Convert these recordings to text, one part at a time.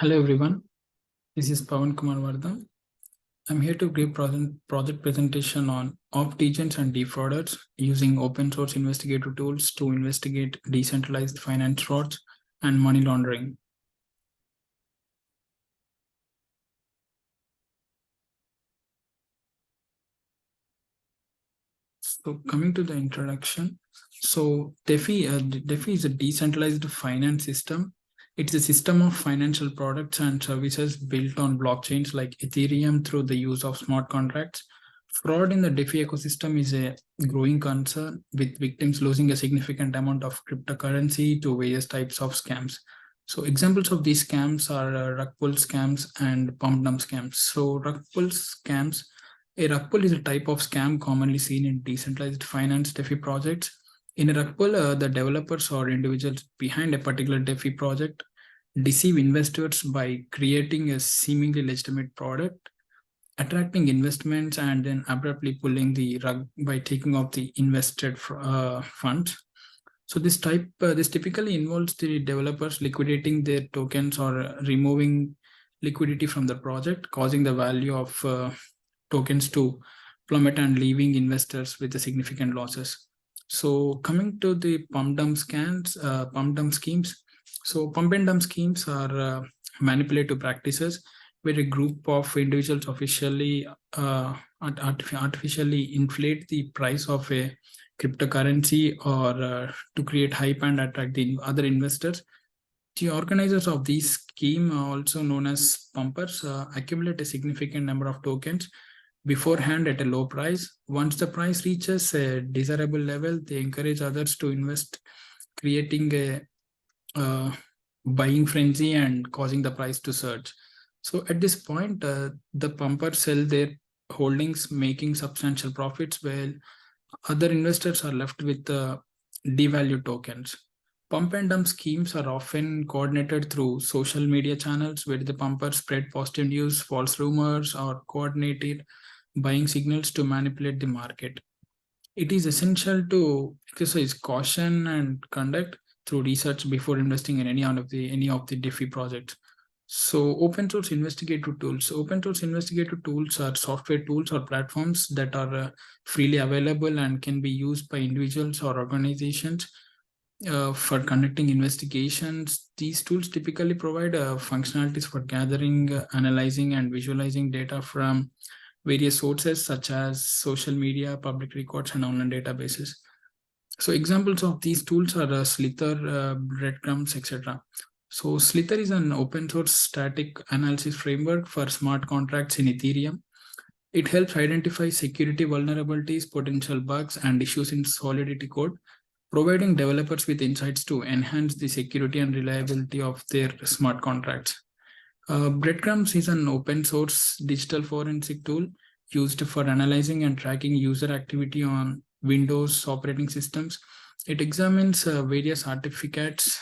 Hello everyone, this is Pawan Kumar Vardhan. I'm here to give project presentation on degens and defrauders using open source investigative tools to investigate decentralized finance frauds and money laundering. So coming to the introduction, so DeFi is a decentralized finance system. It's a system of financial products and services built on blockchains like Ethereum through the use of smart contracts. Fraud in the DeFi ecosystem is a growing concern, with victims losing a significant amount of cryptocurrency to various types of scams. So examples of these scams are rug pull scams and pump dump scams. So rug pull scams, a rug pull is a type of scam commonly seen in decentralized finance DeFi projects. In a rug pull, the developers or individuals behind a particular DeFi project deceive investors by creating a seemingly legitimate product, attracting investments, and then abruptly pulling the rug by taking off the invested funds. So this typically involves the developers liquidating their tokens or removing liquidity from the project, causing the value of tokens to plummet and leaving investors with the significant losses. So coming to the pump dump schemes. So pump and dump schemes are manipulative practices where a group of individuals artificially inflate the price of a cryptocurrency or to create hype and attract the other investors. The organizers of these scheme, also known as pumpers, accumulate a significant number of tokens beforehand at a low price. Once the price reaches a desirable level, they encourage others to invest, creating a buying frenzy and causing the price to surge. So at this point, the pumpers sell their holdings, making substantial profits, while other investors are left with devalued tokens. Pump and dump schemes are often coordinated through social media channels where the pumpers spread positive news, false rumors, or coordinated buying signals to manipulate the market. It is essential to exercise caution and conduct through research before investing in any of the DeFi projects. So open source investigative tools. Open source investigative tools are software tools or platforms that are freely available and can be used by individuals or organizations for conducting investigations. These tools typically provide functionalities for gathering, analyzing, and visualizing data from various sources such as social media, public records, and online databases. So examples of these tools are Slither, breadcrumbs, etc. So Slither is an open source static analysis framework for smart contracts in Ethereum. It helps identify security vulnerabilities, potential bugs, and issues in Solidity code, providing developers with insights to enhance the security and reliability of their smart contracts. Breadcrumbs is an open source digital forensic tool used for analyzing and tracking user activity on Windows operating systems. It examines various artifacts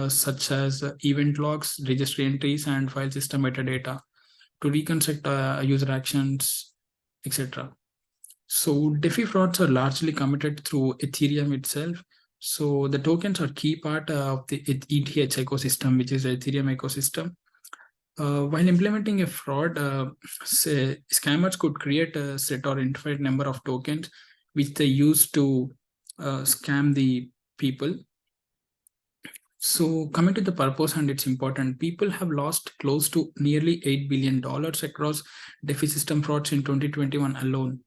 such as event logs, registry entries, and file system metadata to reconstruct user actions, etc. So DeFi frauds are largely committed through Ethereum itself. So the tokens are key part of the ETH ecosystem, which is the Ethereum ecosystem. While implementing a fraud, scammers could create a set or infinite number of tokens which they use to scam the people. So coming to the purpose, and it's important, people have lost close to nearly $8 billion across DeFi system frauds in 2021 alone.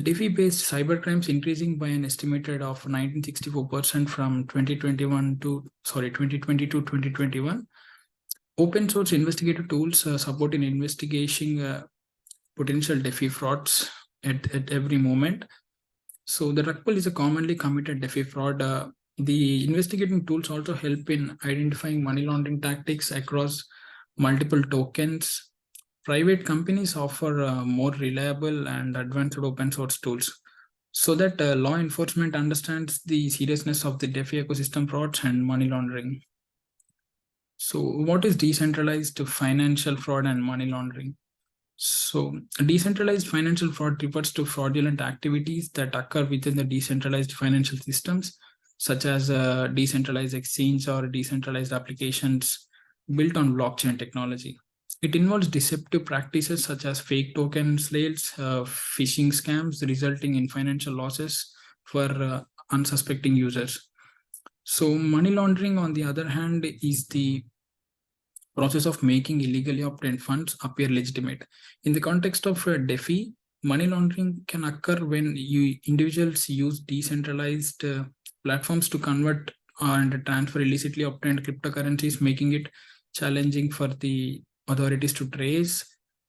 DeFi-based cybercrimes increasing by an estimated of 1964% from 2020 to 2021. Open source investigative tools support in investigating potential DeFi frauds at every moment. So the rug pull is a commonly committed DeFi fraud. The investigating tools also help in identifying money laundering tactics across multiple tokens. Private companies offer more reliable and advanced open source tools so that law enforcement understands the seriousness of the DeFi ecosystem frauds and money laundering. So what is decentralized financial fraud and money laundering? So decentralized financial fraud refers to fraudulent activities that occur within the decentralized financial systems, such as decentralized exchange or decentralized applications built on blockchain technology. It involves deceptive practices such as fake token sales, phishing scams, resulting in financial losses for unsuspecting users. So, money laundering, on the other hand, is the process of making illegally obtained funds appear legitimate. In the context of DeFi, money laundering can occur when individuals use decentralized platforms to convert and transfer illicitly obtained cryptocurrencies, making it challenging for the authorities to trace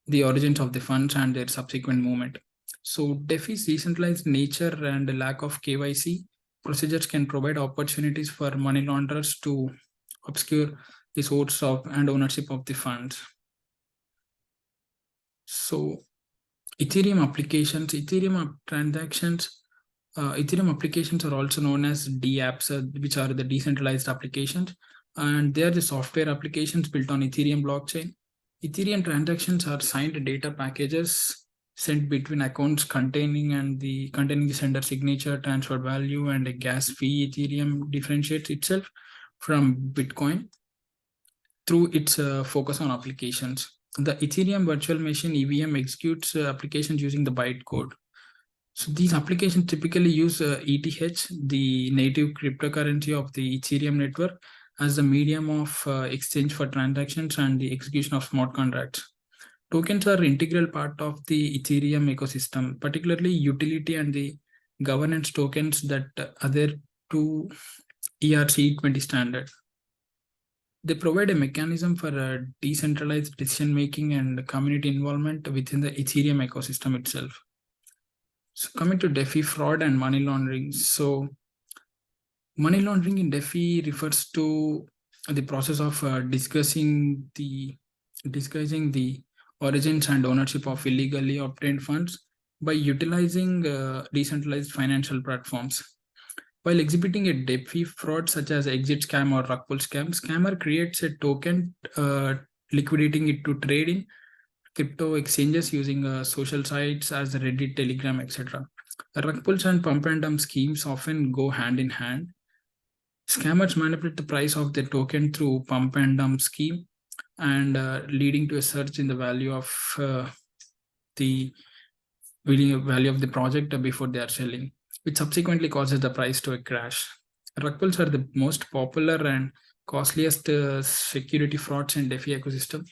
the origins of the funds and their subsequent movement. So, DeFi's decentralized nature and lack of KYC procedures can provide opportunities for money launderers to obscure the source of and ownership of the funds. So, Ethereum applications, Ethereum applications are also known as DApps, which are the decentralized applications, and they are the software applications built on Ethereum blockchain. Ethereum transactions are signed data packages sent between accounts containing the sender signature, transfer value, and a gas fee. Ethereum differentiates itself from Bitcoin through its focus on applications. The Ethereum virtual machine EVM executes applications using the bytecode. So these applications typically use ETH, the native cryptocurrency of the Ethereum network, as the medium of exchange for transactions and the execution of smart contracts. Tokens are an integral part of the Ethereum ecosystem, particularly utility and the governance tokens that adhere to ERC20 standard. They provide a mechanism for decentralized decision making and community involvement within the Ethereum ecosystem itself. So, coming to DeFi fraud and money laundering. So, money laundering in DeFi refers to the process of disguising the origins and ownership of illegally obtained funds by utilizing decentralized financial platforms. While exhibiting a DeFi fraud such as exit scam or rug pull scam, scammer creates a token, liquidating it to trade in crypto exchanges using social sites as Reddit, Telegram, etc. Rug pulls and pump and dump schemes often go hand in hand. Scammers manipulate the price of their token through pump and dump scheme and leading to a surge in the value of the project before they are selling, which subsequently causes the price to crash. Rug pulls are the most popular and costliest security frauds in DeFi ecosystem.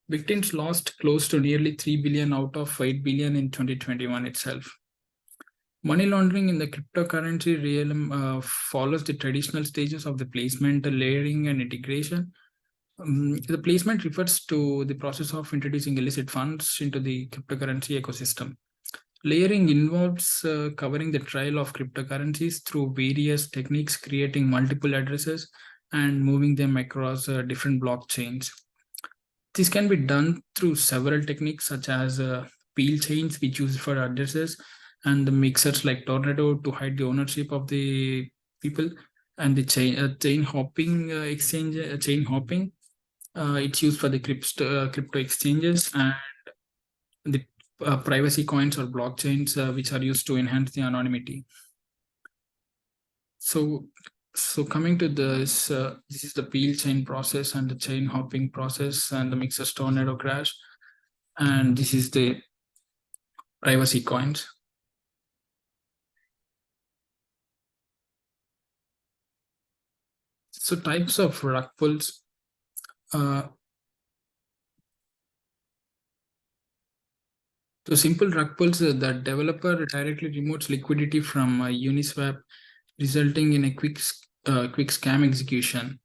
Victims lost close to nearly 3 billion out of 8 billion in 2021 itself. Money laundering in the cryptocurrency realm follows the traditional stages of the placement, layering, and integration. The placement refers to the process of introducing illicit funds into the cryptocurrency ecosystem. Layering involves covering the trail of cryptocurrencies through various techniques, creating multiple addresses and moving them across different blockchains. This can be done through several techniques such as peel chains, which use for addresses, and the mixers like Tornado to hide the ownership of the people, and the chain hopping chain hopping. It's used for the crypto exchanges, and the privacy coins or blockchains, which are used to enhance the anonymity. So coming to this, this is the peel chain process and the chain hopping process and the mixers tornado crash, and this is the privacy coins. So types of rug pulls. So simple rug pulls, the developer directly removes liquidity from Uniswap, resulting in a quick scam execution.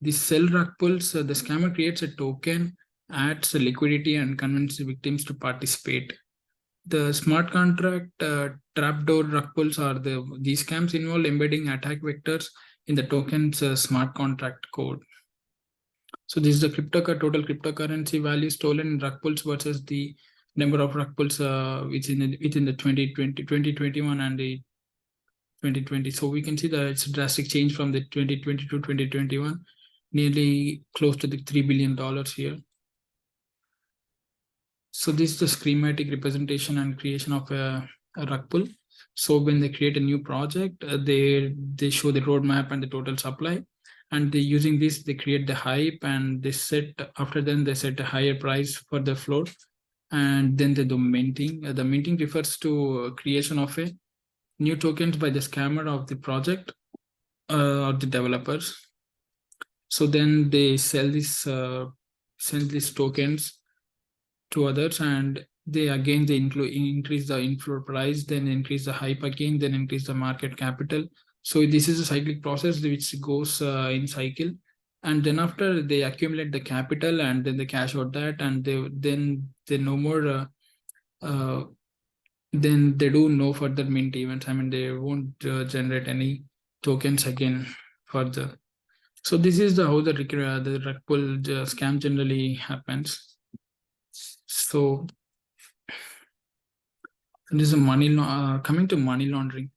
The sell rug pulls, the scammer creates a token, adds liquidity, and convinces victims to participate. The smart contract trapdoor rug pulls are these scams involve embedding attack vectors in the token's smart contract code. So this is the total cryptocurrency value stolen in rug pulls versus the number of rug pulls within the 2021 and the 2020. So we can see that it's a drastic change from the 2020 to 2021, nearly close to the $3 billion here. So this is the schematic representation and creation of a rug pull. So when they create a new project, they show the roadmap and the total supply. and they using this, they create the hype, and they set a higher price for the float, and then they do minting. The minting refers to creation of a new tokens by the scammer of the project or the developers. So then they sell these tokens to others, and they increase the inflow price, then increase the hype again, then increase the market capital. So this is a cyclic process which goes in cycle, and then after they accumulate the capital, and then they cash out that, and they no more then they do no further mint events. I mean, they won't generate any tokens again further. So this is how the rug pull scam generally happens. So this is coming to money laundering.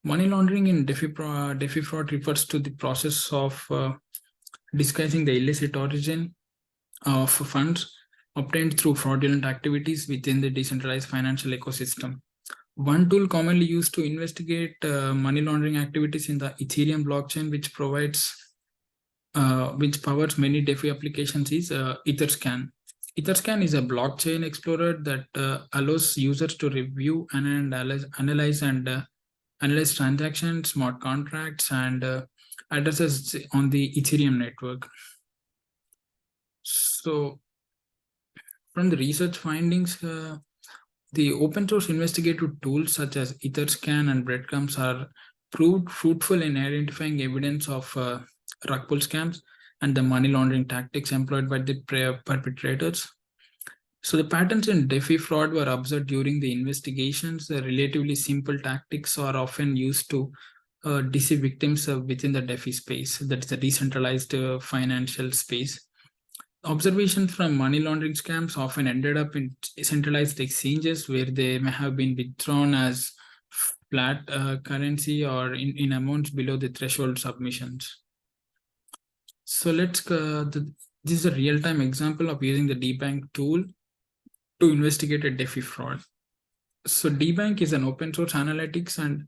Money laundering in DeFi fraud refers to the process of disguising the illicit origin of funds obtained through fraudulent activities within the decentralized financial ecosystem. One tool commonly used to investigate money laundering activities in the Ethereum blockchain, which powers many DeFi applications, is Etherscan. Etherscan is a blockchain explorer that allows users to review and analyze transactions, smart contracts, and addresses on the Ethereum network. So, from the research findings, the open source investigative tools such as Etherscan and Breadcrumbs are proved fruitful in identifying evidence of rug pull scams and the money laundering tactics employed by the perpetrators. So the patterns in DeFi fraud were observed during the investigations. The relatively simple tactics are often used to deceive victims within the DeFi space, that's the decentralized financial space. Observations from money laundering scams often ended up in centralized exchanges where they may have been withdrawn as flat currency or in amounts below the threshold submissions. So this is a real-time example of using the DBank tool to investigate a DeFi fraud. So DBank is an open source analytics and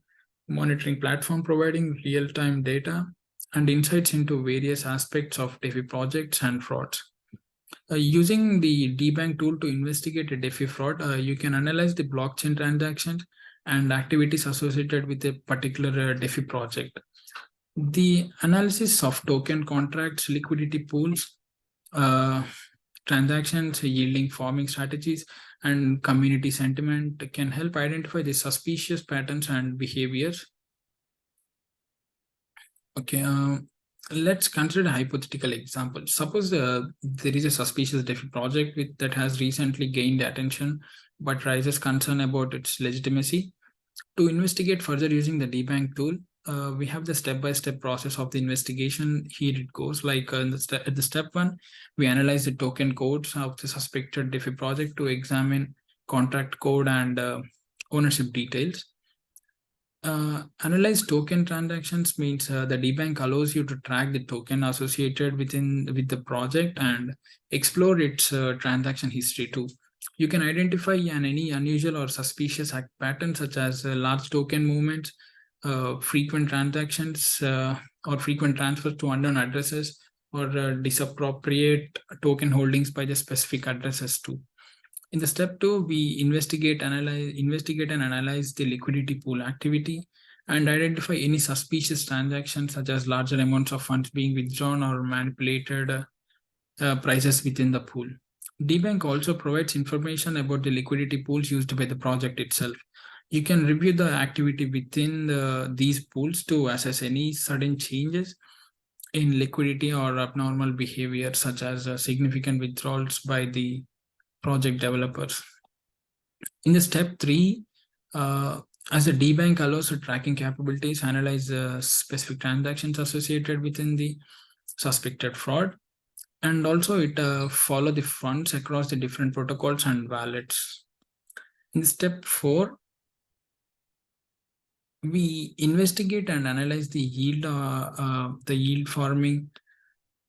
monitoring platform providing real-time data and insights into various aspects of DeFi projects and frauds. Using the DBank tool to investigate a DeFi fraud, you can analyze the blockchain transactions and activities associated with a particular DeFi project. The analysis of token contracts, liquidity pools, transactions, yielding farming strategies, and community sentiment can help identify the suspicious patterns and behaviors. Okay, let's consider a hypothetical example. Suppose there is a suspicious DeFi project that has recently gained attention but raises concern about its legitimacy. To investigate further using the DBank tool, we have the step-by-step process of the investigation. Here it goes. Like at the step 1, we analyze the token codes of the suspected DeFi project to examine contract code and ownership details. Analyze token transactions means the DBank allows you to track the token associated with the project and explore its transaction history too. You can identify any unusual or suspicious pattern such as large token movements, frequent transactions, or frequent transfers to unknown addresses, or disappropriate token holdings by the specific addresses too. In the step 2, we investigate and analyze the liquidity pool activity and identify any suspicious transactions such as larger amounts of funds being withdrawn or manipulated prices within the pool. DBank also provides information about the liquidity pools used by the project itself. You can review the activity within these pools to assess any sudden changes in liquidity or abnormal behavior, such as significant withdrawals by the project developers. In the step 3, as the DBank allows tracking capabilities, analyze specific transactions associated within the suspected fraud, and also it follow the funds across the different protocols and wallets. In step 4, we investigate and analyze the yield farming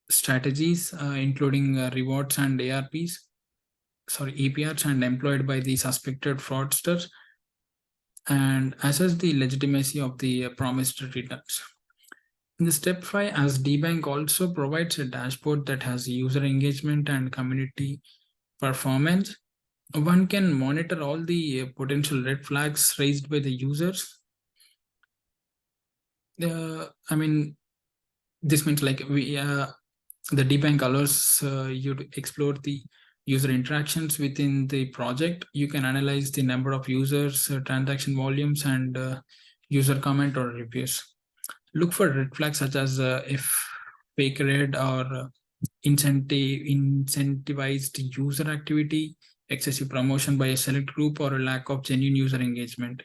strategies, including rewards and APRs and employed by the suspected fraudsters, and assess the legitimacy of the promised returns. In the step 5, as DBank also provides a dashboard that has user engagement and community performance. One can monitor all the potential red flags raised by the users. I mean, this means like the DBank allows you to explore the user interactions within the project. You can analyze the number of users, transaction volumes, and user comment or reviews. Look for red flags such as if fake red or incentivized user activity, excessive promotion by a select group, or a lack of genuine user engagement.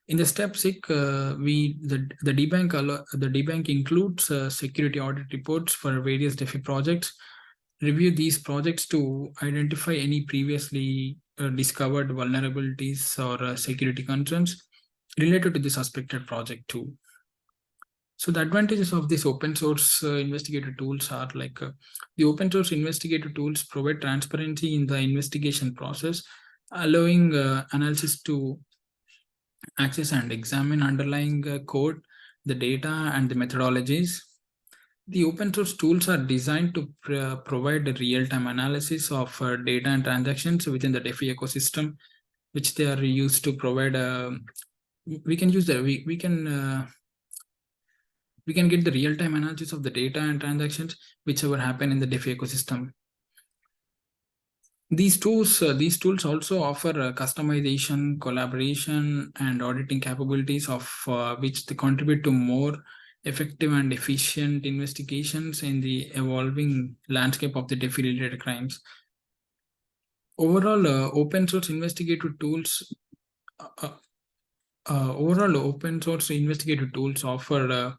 In the step 6, the debank includes security audit reports for various DeFi projects. Review these projects to identify any previously discovered vulnerabilities or security concerns related to the suspected project too. So the advantages of these open source investigative tools are like the open source investigative tools provide transparency in the investigation process, allowing analysis to access and examine underlying code, the data, and the methodologies. The open source tools are designed to provide a real-time analysis of data and transactions within the DeFi ecosystem, which they are used to provide. We can use the we can get the real-time analysis of the data and transactions whichever happen in the DeFi ecosystem. These tools also offer customization, collaboration, and auditing capabilities of which they contribute to more effective and efficient investigations in the evolving landscape of the DeFi-related crimes. Overall, open source investigative tools offer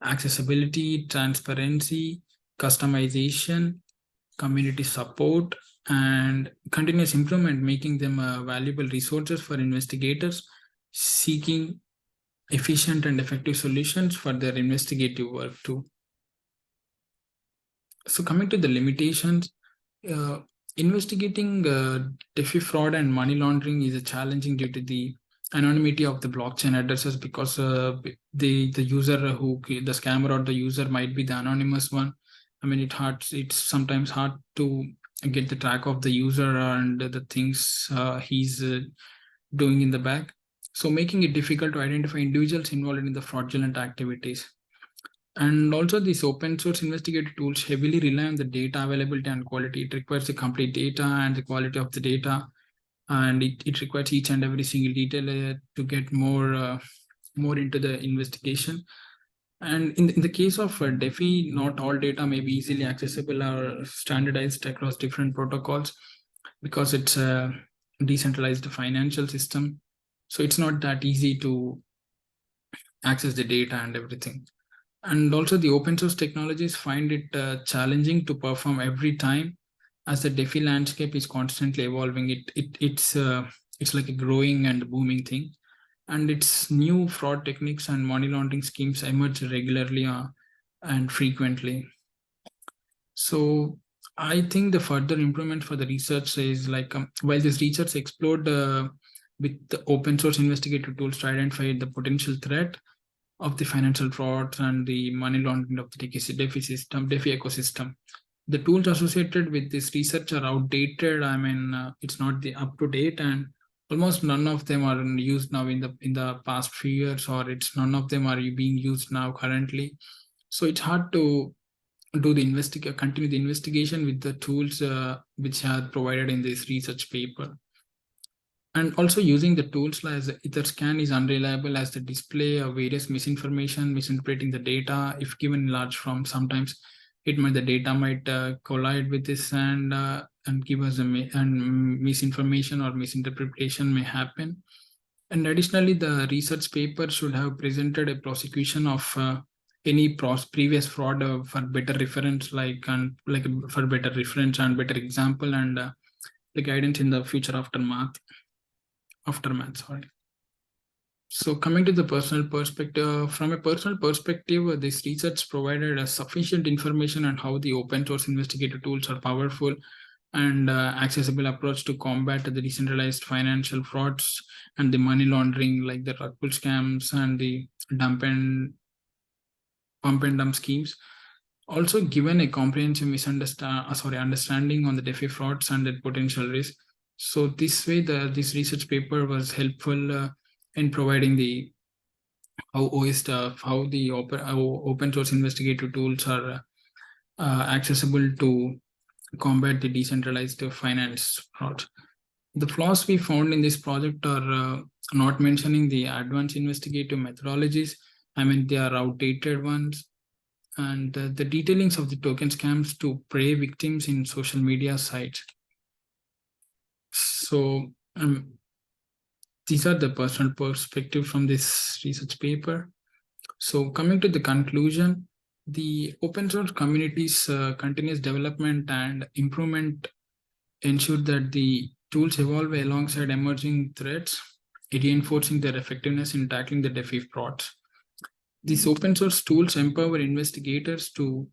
accessibility, transparency, customization, community support, and continuous improvement, making them valuable resources for investigators seeking efficient and effective solutions for their investigative work too. So coming to the limitations, investigating DeFi fraud and money laundering is challenging due to the anonymity of the blockchain addresses, because the user the scammer or the user might be the anonymous one. I mean, it's sometimes hard to get the track of the user and the things he's doing in the back. So making it difficult to identify individuals involved in the fraudulent activities. And also these open source investigative tools heavily rely on the data availability and quality. It requires the complete data and the quality of the data. And it requires each and every single detail to get more into the investigation. And in the case of DeFi, not all data may be easily accessible or standardized across different protocols, because it's a decentralized financial system. So it's not that easy to access the data and everything. And also the open source technologies find it challenging to perform every time, as the DeFi landscape is constantly evolving. It's like a growing and booming thing. And its new fraud techniques and money laundering schemes emerge regularly and frequently. So I think the further improvement for the research is like, while this research explored with the open source investigative tools to identify the potential threat of the financial frauds and the money laundering of the DeFi ecosystem. The tools associated with this research are outdated. I mean, it's not the up to date, and almost none of them are used now in the past few years, or none of them are being used now currently. So it's hard to do the continue the investigation with the tools which are provided in this research paper. And also using the tools like Etherscan is unreliable, as the display of various misinterpreting the data if given in large form. Sometimes the data might collide with this and give us misinformation or misinterpretation may happen. And additionally, the research paper should have presented a prosecution of any previous fraud for better reference, for better reference and better example, and the guidance in the future aftermath. Sorry. So coming to the personal perspective, from a personal perspective, this research provided a sufficient information on how the open source investigative tools are powerful and accessible approach to combat the decentralized financial frauds and the money laundering, like the rug pull scams and the dump and pump and dump schemes. Also given a comprehensive understanding on the DeFi frauds and the potential risk. So this way, this research paper was helpful in providing the how the open source investigative tools are accessible to combat the decentralized finance fraud. The flaws we found in this project are not mentioning the advanced investigative methodologies. I mean, they are outdated ones, and the detailings of the token scams to prey victims in social media sites. So these are the personal perspective from this research paper. So coming to the conclusion, the open source community's continuous development and improvement ensure that the tools evolve alongside emerging threats, reinforcing their effectiveness in tackling the DeFi frauds. These open source tools empower investigators to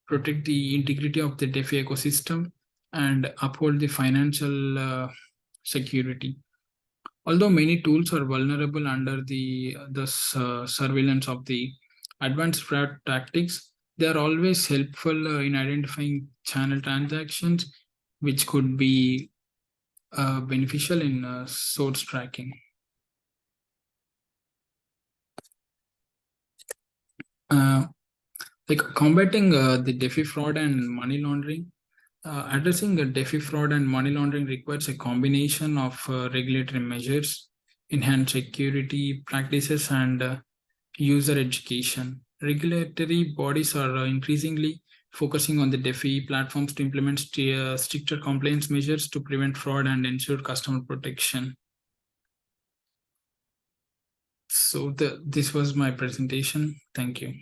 protect the integrity of the DeFi ecosystem and uphold the financial security. Although many tools are vulnerable under the surveillance of the advanced fraud tactics, they are always helpful in identifying channel transactions, which could be beneficial in source tracking. Like combating the DeFi fraud and money laundering. Addressing the DeFi fraud and money laundering requires a combination of regulatory measures, enhanced security practices, and user education. Regulatory bodies are increasingly focusing on the DeFi platforms to implement stricter compliance measures to prevent fraud and ensure customer protection. So this was my presentation. Thank you.